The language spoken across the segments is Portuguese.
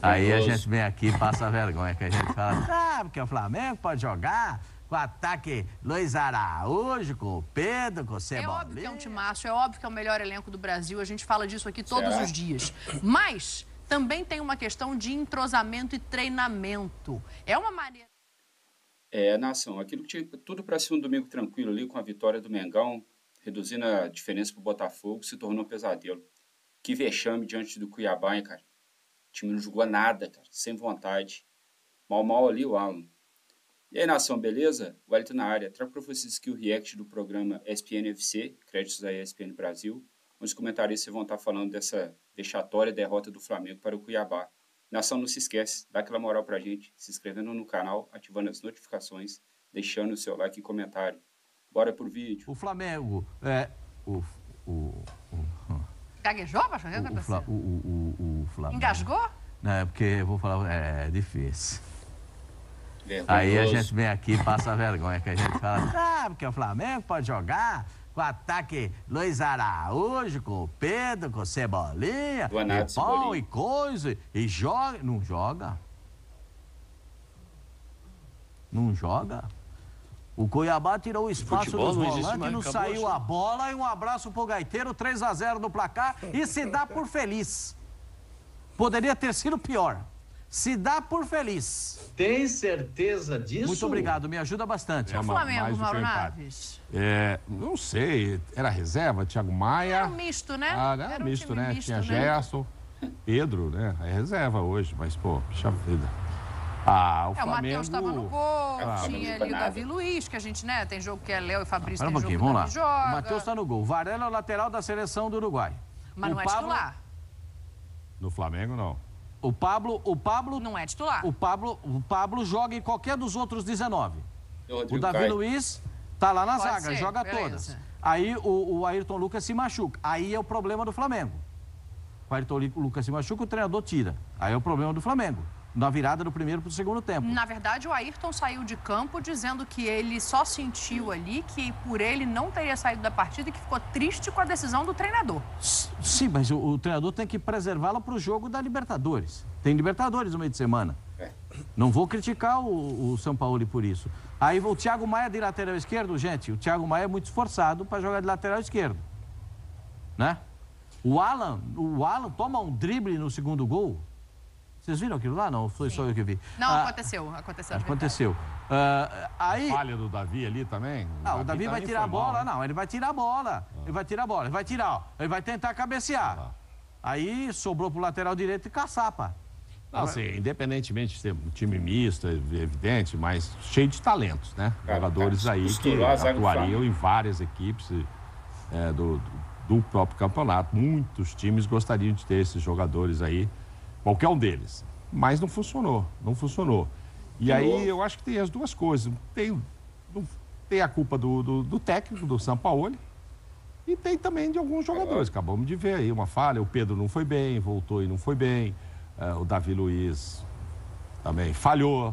Aí a gente vem aqui e passa vergonha, que a gente fala, porque o Flamengo pode jogar com o ataque Luiz Araújo, com o Pedro, com o Cebolinha. É óbvio que é um timaço, é óbvio que é o melhor elenco do Brasil, a gente fala disso aqui todos os dias. Mas também tem uma questão de entrosamento e treinamento. É uma maneira... Nação, aquilo que tinha tudo para ser um domingo tranquilo ali, com a vitória do Mengão, reduzindo a diferença para o Botafogo, se tornou um pesadelo. Que vexame diante do Cuiabá, hein, cara? O time não jogou nada, cara, sem vontade. Mal ali o Alan. E aí, nação, beleza? O Wellington na área. Trago para vocês aqui o react do programa ESPN FC, créditos da ESPN Brasil, onde os comentaristas vão estar falando dessa vexatória derrota do Flamengo para o Cuiabá. Nação, não se esquece, dá aquela moral pra gente, se inscrevendo no canal, ativando as notificações, deixando o seu like e comentário. Bora pro vídeo. O Flamengo, Gaguejou, Paixão? O que aconteceu? O Flamengo. Engasgou? Não, é porque, eu vou falar, é difícil. Vergonhoso. Aí a gente vem aqui e passa vergonha, que a gente fala, porque o Flamengo pode jogar com o ataque Luiz Araújo, com o Pedro, com o Cebolinha, e pão, e coisa, e joga. Não joga. Não joga. O Cuiabá tirou o espaço dos volantes, não saiu a bola, e um abraço pro Gaiteiro, 3-0 no placar, e se dá por feliz. Poderia ter sido pior. Se dá por feliz. Tem certeza disso? Muito obrigado, me ajuda bastante. O Flamengo, Mauro Naves? Não sei, era reserva, Thiago Maia. Era um misto, né? Era um misto, né? Tinha Gerson, Pedro, né? É reserva hoje, mas, pô, puxa vida. O Flamengo... O Matheus estava no gol, tinha ali o Davi Luiz, que a gente, né? Tem jogo que é Léo e Fabrício, tem jogo que vamos lá. Joga. O Matheus está no gol. Varela é o lateral da seleção do Uruguai. Mas não é titular. No Flamengo, não. O Pablo não é titular. O Pablo joga em qualquer dos outros 19. O Davi Luiz tá lá na zaga, ser, joga beleza. todas. Aí o Ayrton Lucas se machuca. Aí é o problema do Flamengo. O Ayrton Lucas se machuca, o treinador tira. Aí é o problema do Flamengo. Na virada do primeiro para o segundo tempo. Na verdade, o Ayrton saiu de campo dizendo que ele só sentiu ali que por ele não teria saído da partida e que ficou triste com a decisão do treinador. Sim, mas o treinador tem que preservá-lo para o jogo da Libertadores. Tem Libertadores no meio de semana. Não vou criticar o São Paulo por isso. Aí o Thiago Maia de lateral esquerdo, gente, o Thiago Maia é muito esforçado para jogar de lateral esquerdo. Né? O Alan toma um drible no segundo gol. Vocês viram aquilo lá? Não, foi só eu que vi. Não, aconteceu. Aconteceu. Aí... A falha do Davi ali também? O Davi vai tirar a bola. Não, ele vai tirar a bola. Ele vai tirar a bola. Ele vai tirar, ó. Ele vai tentar cabecear. Aí sobrou pro lateral direito e caçapa. Não, assim, independentemente de ser um time misto, é evidente, mas cheio de talentos, né? Jogadores aí que atuariam em várias equipes do próprio campeonato. Muitos times gostariam de ter esses jogadores aí. Qualquer um deles. Mas não funcionou. E aí eu acho que tem as duas coisas. Tem a culpa do técnico, do Sampaoli, e tem também de alguns jogadores. Acabamos de ver aí uma falha. O Pedro não foi bem, voltou e não foi bem. O Davi Luiz também falhou.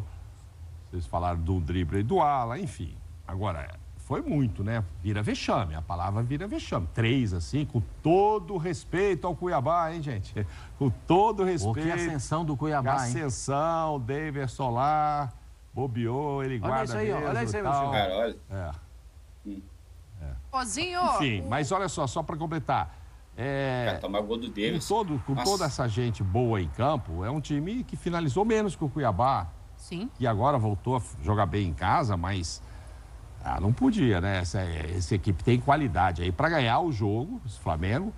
Vocês falaram do drible e do Alan, enfim. Agora, foi muito, né? Vira vexame, a palavra vira vexame. 3, assim, com todo respeito ao Cuiabá, hein, gente? Com todo respeito. Que ascensão do Cuiabá, hein? Ascensão, David Solar, bobeou, ele guarda isso aí, mesmo. Olha isso aí, meu senhor. Cara, olha. Pozinho. Enfim, mas olha só para completar. Tomar gol do Davis. Com toda essa gente boa em campo, é um time que finalizou menos que o Cuiabá. Sim. Que agora voltou a jogar bem em casa, mas... não podia, né? Essa equipe tem qualidade aí para ganhar o jogo, esse Flamengo.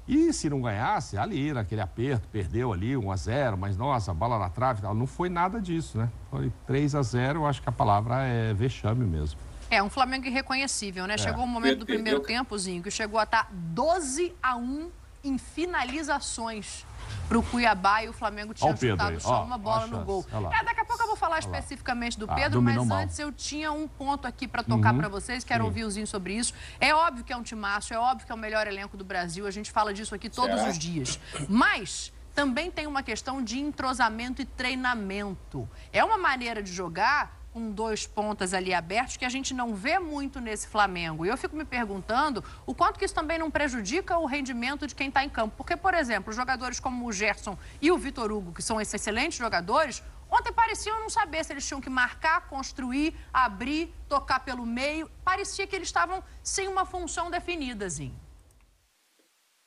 E se não ganhasse, ali, naquele aperto, perdeu ali 1-0, mas nossa, bola na trave, não foi nada disso, né? Foi 3-0, eu acho que a palavra é vexame mesmo. É um Flamengo irreconhecível, né? Chegou um momento do primeiro tempo, Zinho, que chegou a estar 12-1 em finalizações para o Cuiabá, e o Flamengo tinha chutado só uma bola no gol. Daqui a pouco eu vou falar especificamente do Pedro, mas antes eu tinha um ponto aqui para tocar para vocês, quero ouvir o Zinho sobre isso. É óbvio que é um timaço, é óbvio que é o melhor elenco do Brasil, a gente fala disso aqui todos os dias. Mas também tem uma questão de entrosamento e treinamento. É uma maneira de jogar com 2 pontas ali abertos, que a gente não vê muito nesse Flamengo. E eu fico me perguntando o quanto que isso também não prejudica o rendimento de quem está em campo. Porque, por exemplo, jogadores como o Gerson e o Vitor Hugo, que são esses excelentes jogadores, ontem pareciam não saber se eles tinham que marcar, construir, abrir, tocar pelo meio. Parecia que eles estavam sem uma função definida, Zinho.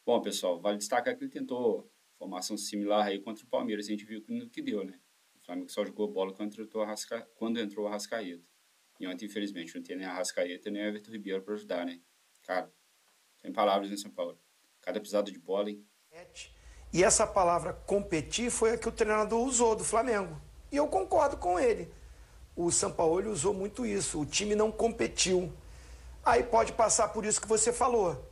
Bom, pessoal, vale destacar que ele tentou formação similar aí contra o Palmeiras. A gente viu que deu, né? O Flamengo só jogou bola quando entrou o Arrascaeta. E ontem, infelizmente, não tem nem Arrascaeta nem Everton Ribeiro para ajudar, né? Cara, sem palavras em São Paulo. Cada pisada de bola, hein? E essa palavra competir foi a que o treinador usou do Flamengo. E eu concordo com ele. O Sampaoli usou muito isso. O time não competiu. Aí pode passar por isso que você falou.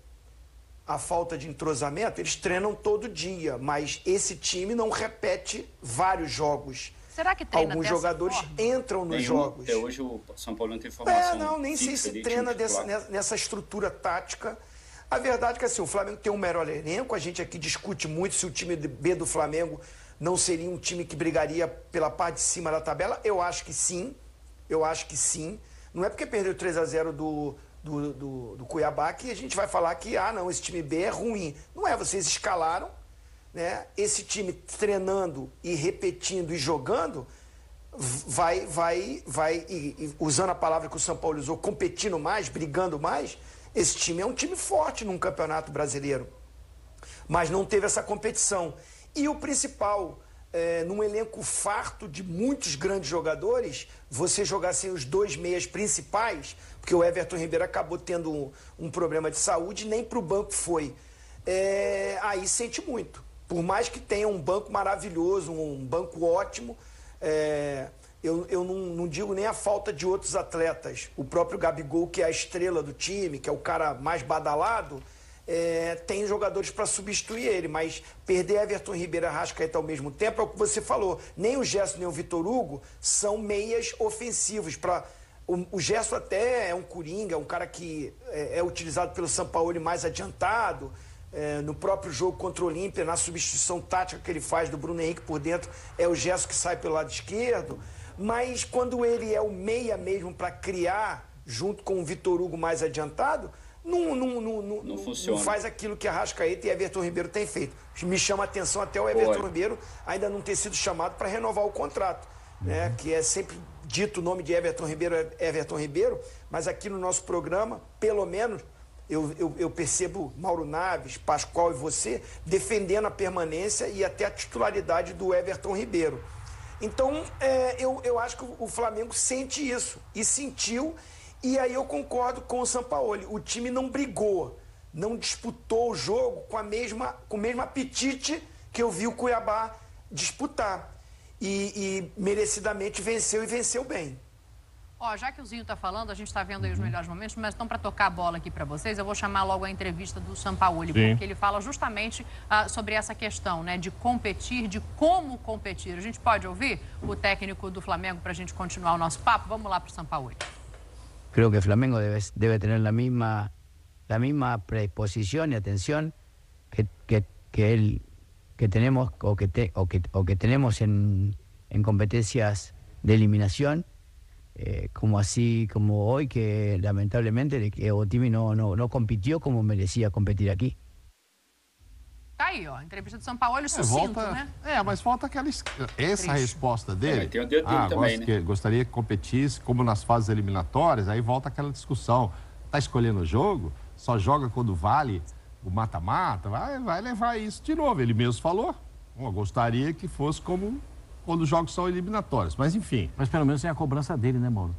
A falta de entrosamento, eles treinam todo dia, mas esse time não repete vários jogos. Será que treina alguns jogadores forma? Entram nos jogos. Até hoje o São Paulo não tem formação. Não, nem sei se treina nessa estrutura tática. A verdade é que assim, o Flamengo tem um melhor elenco, a gente aqui discute muito se o time B do Flamengo não seria um time que brigaria pela parte de cima da tabela. Eu acho que sim, Não é porque perdeu 3-0 do Cuiabá que a gente vai falar que, não, esse time B é ruim. Não é, vocês escalaram, né? Esse time treinando e repetindo e jogando, e usando a palavra que o São Paulo usou, competindo mais, brigando mais. Esse time é um time forte num campeonato brasileiro, mas não teve essa competição. E o principal, num elenco farto de muitos grandes jogadores, você jogar sem os 2 meias principais, porque o Everton Ribeiro acabou tendo um problema de saúde, nem para o banco foi. Aí sente muito. Por mais que tenha um banco maravilhoso, um banco ótimo, eu não digo nem a falta de outros atletas. O próprio Gabigol, que é a estrela do time, que é o cara mais badalado, tem jogadores para substituir ele, mas perder Everton Ribeiro e Arrascaeta ao mesmo tempo é o que você falou. Nem o Gerson nem o Vitor Hugo são meias ofensivos. O Gerson até é um coringa, um cara que é utilizado pelo Sampaoli mais adiantado. No próprio jogo contra o Olímpia, na substituição tática que ele faz do Bruno Henrique por dentro, é o Gerson que sai pelo lado esquerdo. Mas quando ele é o meia mesmo para criar, junto com o Vitor Hugo mais adiantado, não funciona. Não faz aquilo que a Arrascaeta e Everton Ribeiro têm feito. Me chama a atenção até o Everton Ribeiro ainda não ter sido chamado para renovar o contrato, né? Que é sempre dito o nome de Everton Ribeiro, mas aqui no nosso programa, pelo menos, eu percebo Mauro Naves, Pascoal e você defendendo a permanência e até a titularidade do Everton Ribeiro. Então, eu acho que o Flamengo sente isso, e sentiu, e aí eu concordo com o Sampaoli. O time não brigou, não disputou o jogo com o mesmo apetite que eu vi o Cuiabá disputar. E merecidamente venceu, e venceu bem. Já que o Zinho está falando, a gente está vendo aí os melhores momentos, mas então, para tocar a bola aqui para vocês, eu vou chamar logo a entrevista do Sampaoli, porque ele fala justamente sobre essa questão, né, de competir, de como competir. A gente pode ouvir o técnico do Flamengo para a gente continuar o nosso papo? Vamos lá para o Sampaoli. Creo que el Flamengo debe tener la misma predisposición y atención que tenemos o que tenemos en competencias de eliminación. Como hoy, que lamentablemente o time no compitió como merecía competir aqui. Tá aí, ó, entrevista do Sampaoli, sucinto, né? Mas falta essa resposta dele. Tem o dedo dele também, né? Gostaria que competisse como nas fases eliminatórias, aí volta aquela discussão. Tá escolhendo o jogo, só joga quando vale o mata-mata, vai levar isso de novo. Ele mesmo falou, gostaria que fosse como quando os jogos são eliminatórios, mas enfim. Mas pelo menos tem a cobrança dele, né, Mauro?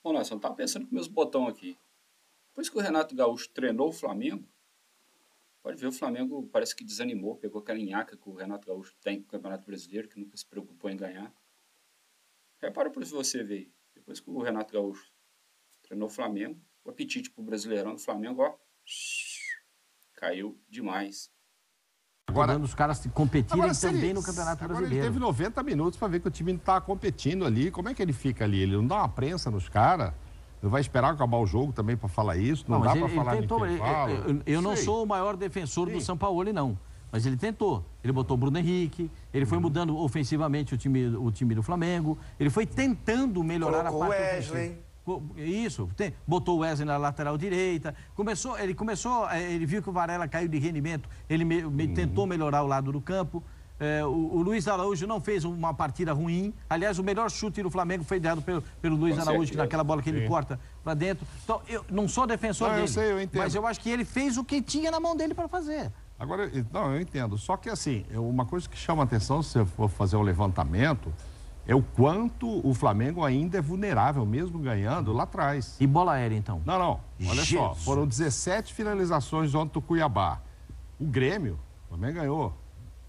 Bom, nós só tava pensando com meus botões aqui. Depois que o Renato Gaúcho treinou o Flamengo, pode ver, o Flamengo parece que desanimou, pegou aquela nhaca que o Renato Gaúcho tem com o Campeonato Brasileiro, que nunca se preocupou em ganhar. Repara por isso você ver. Depois que o Renato Gaúcho treinou o Flamengo, o apetite pro Brasileirão do Flamengo, caiu demais. Agora, os caras competirem também no Campeonato Brasileiro. Ele teve 90 minutos para ver que o time não está competindo ali. Como é que ele fica ali? Ele não dá uma prensa nos caras? Não vai esperar acabar o jogo também para falar isso? Não dá para falar no intervalo? Eu não sou o maior defensor do Sampaoli, não. mas ele tentou. Ele botou o Bruno Henrique, ele foi mudando ofensivamente o time do Flamengo, ele foi tentando melhorar a parte Wesley. Isso, botou o Wesley na lateral direita, ele viu que o Varela caiu de rendimento, ele tentou melhorar o lado do campo. O Luiz Araújo não fez uma partida ruim. Aliás, o melhor chute do Flamengo foi dado pelo Luiz Araújo, naquela bola que ele corta para dentro. Então, eu não sou defensor dele, eu entendo. mas eu acho que ele fez o que tinha na mão dele para fazer. Agora, não, eu entendo. Só que, assim, uma coisa que chama atenção, se você for fazer um levantamento, é o quanto o Flamengo ainda é vulnerável, mesmo ganhando lá atrás. E bola aérea, então? Não. Olha só, foram 17 finalizações ontem do Cuiabá. O Grêmio, o Flamengo ganhou,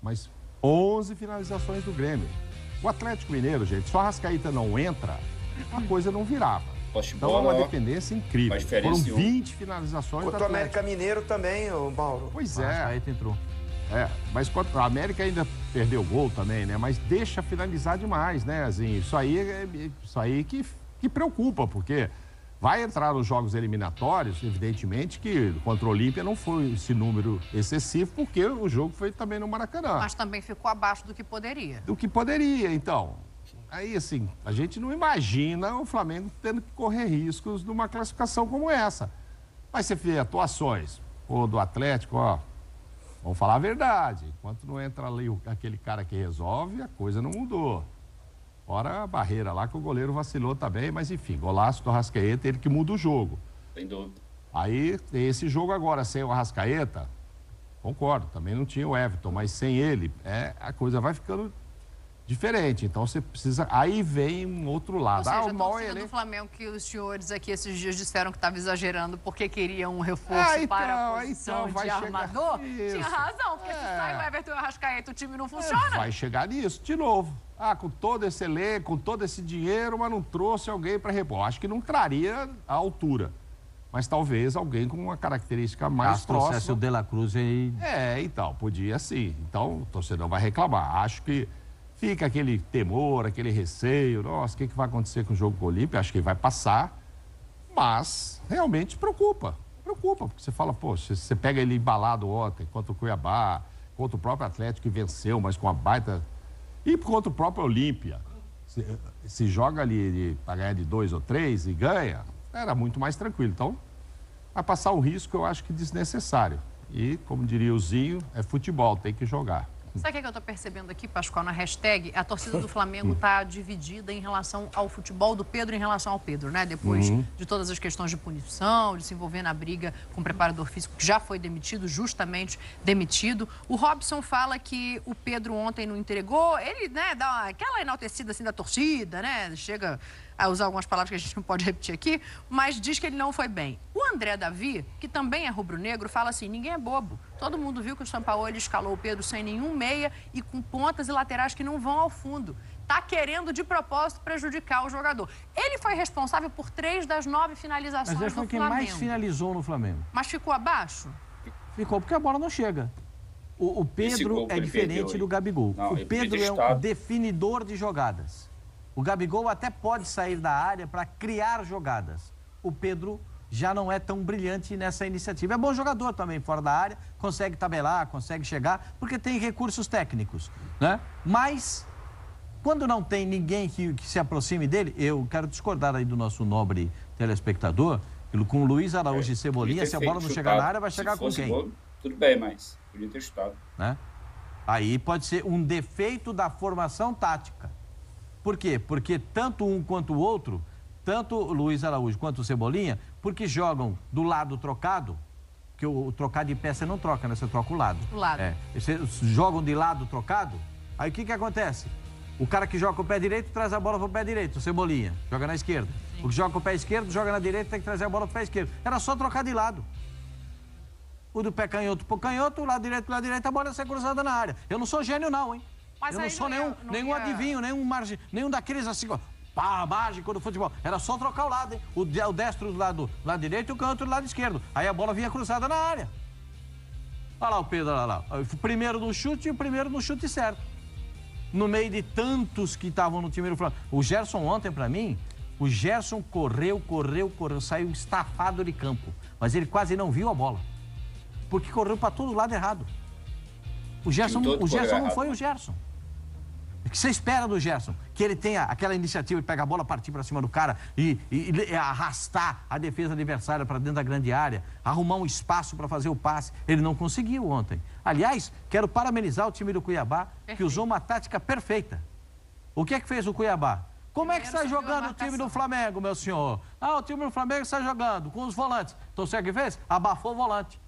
mas 11 finalizações do Grêmio. O Atlético Mineiro, gente, se o Arrascaeta não entra, a coisa não virava. Então é uma dependência incrível. Foram 20 finalizações. Contra o América Mineiro também, Mauro. Pois é. O Arrascaeta entrou. Mas a América ainda perdeu o gol também, né? Mas deixa finalizar demais, né, Zinho? Isso aí que preocupa, porque vai entrar nos jogos eliminatórios, evidentemente que contra o Olímpia não foi esse número excessivo, porque o jogo foi também no Maracanã. Mas também ficou abaixo do que poderia. Do que poderia, então. Aí, assim, a gente não imagina o Flamengo tendo que correr riscos numa classificação como essa. Mas você vê atuações, do Atlético, vamos falar a verdade. Enquanto não entra ali aquele cara que resolve, a coisa não mudou. Fora a barreira lá que o goleiro vacilou também, mas enfim, golaço do Arrascaeta, ele que muda o jogo. Sem dúvida. Aí, esse jogo agora, sem o Arrascaeta, concordo, também não tinha o Everton, mas sem ele, a coisa vai ficando diferente. Então você precisa. Aí vem um outro lado. Ou seja, a torcida do Flamengo, que os senhores aqui esses dias disseram que estava exagerando porque queriam um reforço para a posição de armador. Tinha razão, porque se sai o Everton e o Arrascaeta, o time não funciona. Vai chegar nisso de novo. Com todo esse elenco, com todo esse dinheiro, mas não trouxe alguém para repor. Acho que não traria a altura. Mas talvez alguém com uma característica mais próxima. Se o De La Cruz aí. Então, podia sim. Então, o torcedor vai reclamar. Acho que fica aquele temor, aquele receio. Nossa, o que vai acontecer com o jogo com o Olímpia? Acho que vai passar. Mas realmente preocupa. Preocupa, porque você fala, poxa, você pega ele embalado ontem contra o Cuiabá, contra o próprio Atlético que venceu, mas com uma baita. E contra o próprio Olímpia. Se joga ali para ganhar de 2 ou 3 e ganha, era muito mais tranquilo. Então, vai passar um risco, eu acho que desnecessário. E, como diria o Zinho, é futebol, tem que jogar. Sabe o que eu estou percebendo aqui, Pascoal, na hashtag? A torcida do Flamengo está dividida em relação ao futebol do Pedro em relação ao Pedro, né? Depois de todas as questões de punição, de se envolver na briga com o preparador físico, que já foi demitido, justamente demitido. O Robson fala que o Pedro ontem não entregou. Ele, né, dá aquela enaltecida assim da torcida, né? Chega a usar algumas palavras que a gente não pode repetir aqui, mas diz que ele não foi bem. O André Davi, que também é rubro-negro, fala assim, ninguém é bobo. Todo mundo viu que o Sampaoli escalou o Pedro sem nenhum meia e com pontas e laterais que não vão ao fundo. Tá querendo, de propósito, prejudicar o jogador. Ele foi responsável por 3 das 9 finalizações do Flamengo. Mas ele foi quem mais finalizou no Flamengo. Mas ficou abaixo? Ficou porque a bola não chega. O Pedro é diferente do Gabigol. Não, o Pedro é um definidor de jogadas. O Gabigol até pode sair da área para criar jogadas. O Pedro já não é tão brilhante nessa iniciativa. É bom jogador também fora da área, consegue tabelar, consegue chegar, porque tem recursos técnicos, né? Mas, quando não tem ninguém que se aproxime dele, eu quero discordar aí do nosso nobre telespectador, com o Luiz Araújo e Cebolinha, se a bola não chegar na área, vai chegar com quem? Gol, tudo bem, mas podia ter chutado. Né? Aí pode ser um defeito da formação tática. Por quê? Porque tanto um quanto o outro, tanto o Luiz Araújo quanto o Cebolinha, porque jogam do lado trocado, que o trocar de pé você não troca, né? Você troca o lado. O lado. Vocês jogam de lado trocado, aí o que acontece? O cara que joga com o pé direito traz a bola para o pé direito, o Cebolinha, joga na esquerda. Sim. O que joga com o pé esquerdo, joga na direita, tem que trazer a bola para o pé esquerdo. Era só trocar de lado. O do pé canhoto pro canhoto, o lado direito pro lado direito, a bola ia ser cruzada na área. Eu não sou gênio não, hein? Mas eu não sou nenhum adivinho, nenhum daqueles assim, mágico do futebol. Era só trocar o lado, hein? O destro do lado direito e o canhoto do lado esquerdo. Aí a bola vinha cruzada na área. Olha lá o Pedro, olha lá. O primeiro no chute e o primeiro no chute certo. No meio de tantos que estavam no time do Flamengo. O Gerson ontem, pra mim, o Gerson correu, saiu estafado de campo. Mas ele quase não viu a bola. Porque correu para todo lado errado. O Gerson não foi o Gerson. O que você espera do Gerson? Que ele tenha aquela iniciativa de pegar a bola, partir para cima do cara e arrastar a defesa adversária para dentro da grande área, arrumar um espaço para fazer o passe. Ele não conseguiu ontem. Aliás, quero parabenizar o time do Cuiabá, que usou uma tática perfeita. O que é que fez o Cuiabá? Como é que está jogando o time do Flamengo, meu senhor? O time do Flamengo está jogando com os volantes. Então, sabe o que fez? Abafou o volante.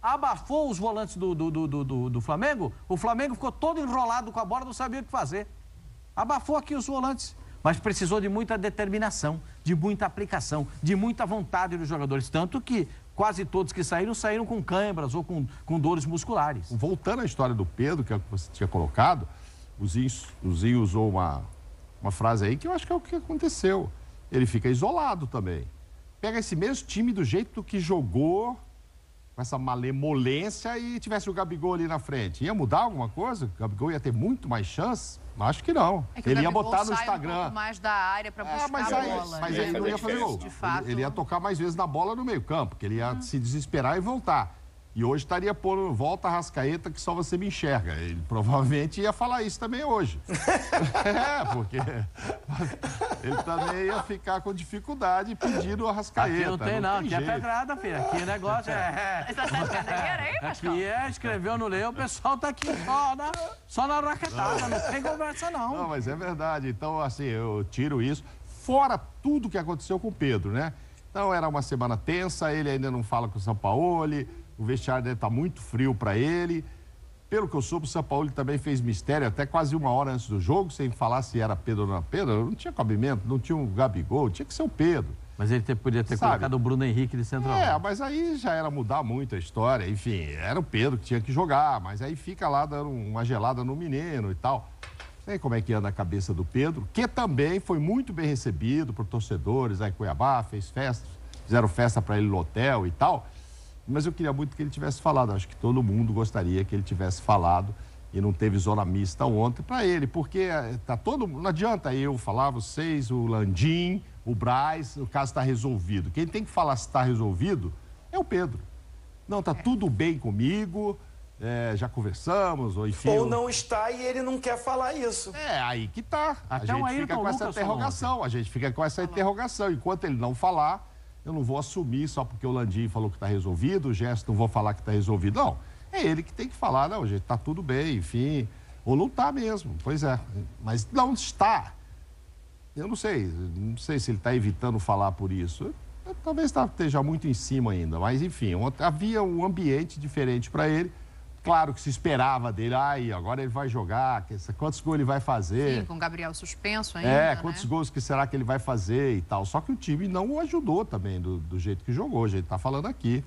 Abafou os volantes do Flamengo, o Flamengo ficou todo enrolado com a bola, não sabia o que fazer. Abafou aqui os volantes, mas precisou de muita determinação, de muita aplicação, de muita vontade dos jogadores, tanto que quase todos que saíram com câimbras ou com dores musculares. Voltando à história do Pedro, que é o que você tinha colocado, o Zinho usou uma frase aí que eu acho que é o que aconteceu. Ele fica isolado também. Pega esse mesmo time do jeito que jogou, com essa malemolência, e tivesse o Gabigol ali na frente. Ia mudar alguma coisa? O Gabigol ia ter muito mais chance? Acho que não. Ele ia botar no Instagram. Um pouco mais da área para buscar a bola. Mas ele não ia fazer gol. Ele ia tocar mais vezes na bola no meio-campo, que ele ia se desesperar e voltar. E hoje estaria pondo volta a Arrascaeta, que só você me enxerga. Ele provavelmente ia falar isso também hoje. Porque ele também ia ficar com dificuldade pedindo o Arrascaeta. Aqui não tem, não. Aqui é pedrada, filho. Aqui o negócio Você tá sendo cadeira aí, Pascal? Aqui escreveu no Leu, o pessoal tá aqui só na raquetada. Não tem conversa, não. Não, mas é verdade. Então, assim, eu tiro isso. Fora tudo que aconteceu com o Pedro, né? Então, era uma semana tensa, ele ainda não fala com o Sampaoli. O vestiário deve estar muito frio para ele. Pelo que eu soube, o Sampaoli também fez mistério até quase uma hora antes do jogo, sem falar se era Pedro ou não era Pedro. Não tinha cabimento, não tinha um Gabigol, tinha que ser o Pedro. Mas ele podia ter colocado o Bruno Henrique de centroavante. Mas aí já era mudar muito a história. Enfim, era o Pedro que tinha que jogar, mas aí fica lá dando uma gelada no menino e tal. Não sei como é que anda a cabeça do Pedro, que também foi muito bem recebido por torcedores aí em Cuiabá, fez festas, fizeram festa para ele no hotel e tal. Mas eu queria muito que ele tivesse falado. Acho que todo mundo gostaria que ele tivesse falado e não teve zona mista ontem para ele, porque tá todo, não adianta eu falar, vocês, o Landim, o Braz, o caso está resolvido. Quem tem que falar se está resolvido é o Pedro. Não, tá tudo bem comigo, já conversamos, ou enfim... Ou não está e ele não quer falar isso. Aí que tá. A gente fica com essa interrogação, Enquanto ele não falar... Eu não vou assumir só porque o Landim falou que está resolvido, o Gerson não vou falar que está resolvido. Não, é ele que tem que falar. Não, gente, está tudo bem, enfim. Ou não está mesmo, pois é. Mas não está. Eu não sei se ele está evitando falar por isso. Talvez esteja muito em cima ainda, mas enfim, havia um ambiente diferente para ele. Claro que se esperava dele, agora ele vai jogar, quantos gols ele vai fazer. Sim, com o Gabriel suspenso ainda, quantos gols que será que ele vai fazer e tal. Só que o time não o ajudou também do jeito que jogou. A gente está falando aqui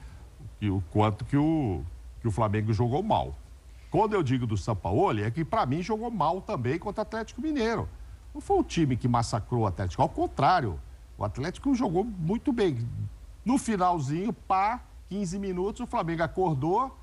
o quanto que o Flamengo jogou mal. Quando eu digo do Sampaoli, é que para mim jogou mal também contra o Atlético Mineiro. Não foi o time que massacrou o Atlético, ao contrário. O Atlético jogou muito bem. No finalzinho, 15 minutos, o Flamengo acordou.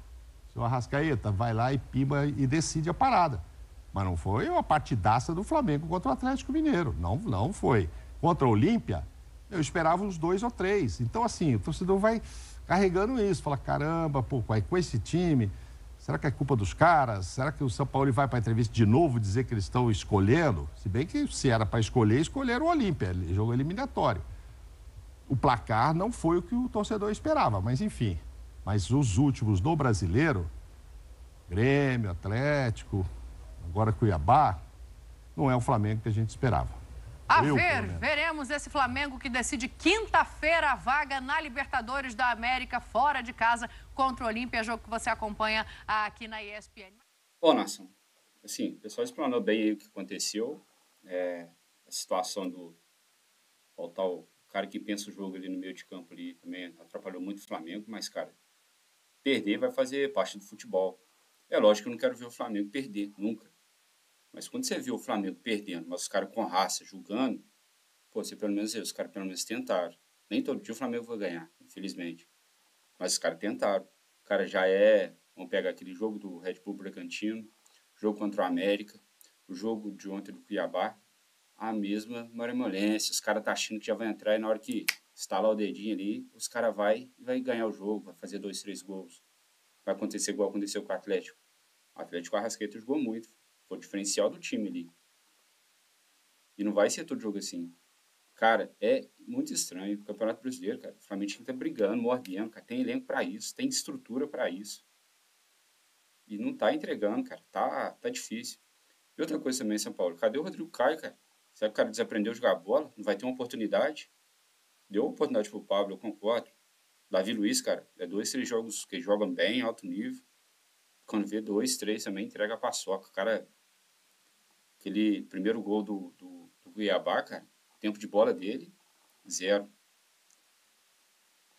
O Arrascaeta vai lá e pima e decide a parada. Mas não foi uma partidaça do Flamengo contra o Atlético Mineiro. Não foi. Contra o Olímpia, eu esperava uns 2 ou 3. Então, assim, o torcedor vai carregando isso. Fala, caramba, com esse time, será que é culpa dos caras? Será que o Sampaoli vai para a entrevista de novo dizer que eles estão escolhendo? Se bem que se era para escolher, escolheram o Olímpia, jogo eliminatório. O placar não foi o que o torcedor esperava, mas enfim... Mas os últimos no Brasileiro, Grêmio, Atlético, agora Cuiabá, não é o Flamengo que a gente esperava. Veremos esse Flamengo que decide quinta-feira a vaga na Libertadores da América, fora de casa, contra o Olímpia, jogo que você acompanha aqui na ESPN. Bom, nação, assim, o pessoal explanou bem aí o que aconteceu, a situação do faltar o cara que pensa o jogo ali no meio de campo ali também atrapalhou muito o Flamengo, mas, cara, perder vai fazer parte do futebol. É lógico que eu não quero ver o Flamengo perder, nunca. Mas quando você vê o Flamengo perdendo, mas os caras com raça, julgando, você pelo menos os caras pelo menos tentaram. Nem todo dia o Flamengo vai ganhar, infelizmente. Mas os caras tentaram. O cara já vamos pegar aquele jogo do Red Bull Bragantino, jogo contra o América, o jogo de ontem do Cuiabá, a mesma malemolência. Os caras tá achando que já vai entrar e na hora que estalar o dedinho ali, os caras vai ganhar o jogo, vai fazer 2, 3 gols. vai acontecer igual aconteceu com o Atlético. O Atlético Arrascaeta jogou muito. Foi o diferencial do time ali. E não vai ser todo jogo assim. Cara, é muito estranho. O Campeonato Brasileiro, cara, o Flamengo tá brigando, mordendo, cara. Tem elenco pra isso, tem estrutura pra isso. E não tá entregando, cara. Tá difícil. E outra coisa também, São Paulo. Cadê o Rodrigo Caio, cara? Será que o cara desaprendeu a jogar bola? Não vai ter uma oportunidade? Deu oportunidade pro Pablo, eu concordo. Davi Luiz, cara, é 2, 3 jogos que jogam bem, alto nível. Quando vê 2, 3 também, entrega a paçoca. O cara, aquele primeiro gol do Cuiabá, cara, tempo de bola dele, 0.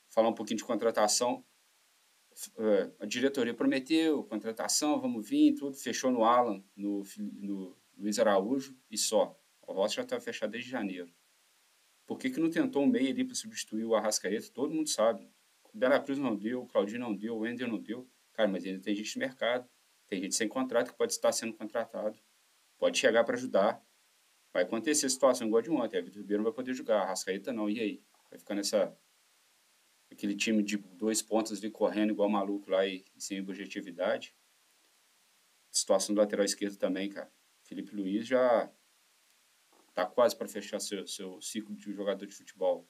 Falar um pouquinho de contratação. A diretoria prometeu contratação, vamos vir, tudo. Fechou no Alan, no Luiz Araújo e só. O Rossi já está fechado desde janeiro. Por que não tentou um meio ali para substituir o Arrascaeta? Todo mundo sabe. O Dela Cruz não deu, o Claudinho não deu, o Wender não deu. Cara, mas ainda tem gente no mercado. Tem gente sem contrato que pode estar sendo contratado. Pode chegar para ajudar. Vai acontecer a situação igual de ontem. A Vitor Ribeiro não vai poder jogar, a Arrascaeta não. E aí? Vai ficar aquele time de 2 pontas ali correndo igual maluco lá e sem objetividade. Situação do lateral esquerdo também, cara. Felipe Luiz já tá quase para fechar seu ciclo de jogador de futebol.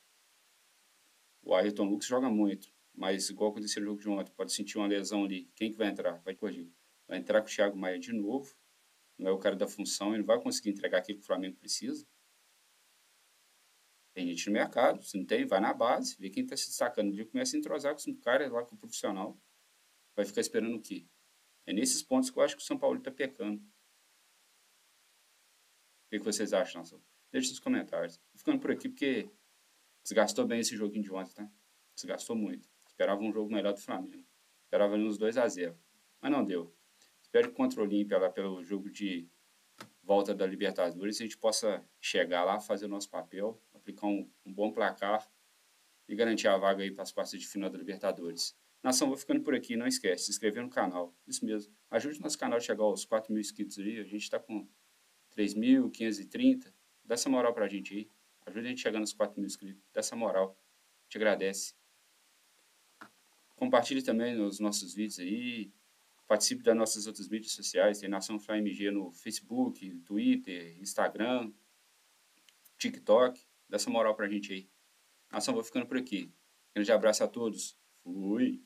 O Ayrton Lucas joga muito, mas igual aconteceu no jogo de ontem, pode sentir uma lesão ali. Quem que vai entrar? Vai corrigir. Vai entrar com o Thiago Maia de novo. Não é o cara da função, ele não vai conseguir entregar aquilo que o Flamengo precisa. Tem gente no mercado, se não tem, vai na base, vê quem está se destacando. Ele começa a entrosar com os caras lá, com o profissional. Vai ficar esperando o quê? É nesses pontos que eu acho que o São Paulo está pecando. O que vocês acham, Nação? Deixe nos comentários. Tô ficando por aqui porque desgastou bem esse joguinho de ontem, tá? Desgastou muito. Esperava um jogo melhor do Flamengo. Esperava ali uns 2-0. Mas não deu. Espero que contra o Olímpia, pelo jogo de volta da Libertadores, a gente possa chegar lá, fazer o nosso papel, aplicar um bom placar e garantir a vaga aí para as quartas de final da Libertadores. Nação, vou ficando por aqui. Não esquece, se inscrever no canal. Isso mesmo. Ajude o nosso canal a chegar aos 4.000 inscritos ali. A gente está com 3.530. Dá essa moral pra gente aí. Ajuda a gente a chegar nos 4.000 inscritos. Dá essa moral. Te agradece. Compartilhe também os nossos vídeos aí. Participe das nossas outras mídias sociais. Tem Nação Fla MG no Facebook, Twitter, Instagram, TikTok. Dá essa moral pra gente aí. Nação, vou ficando por aqui. Grande abraço a todos. Fui!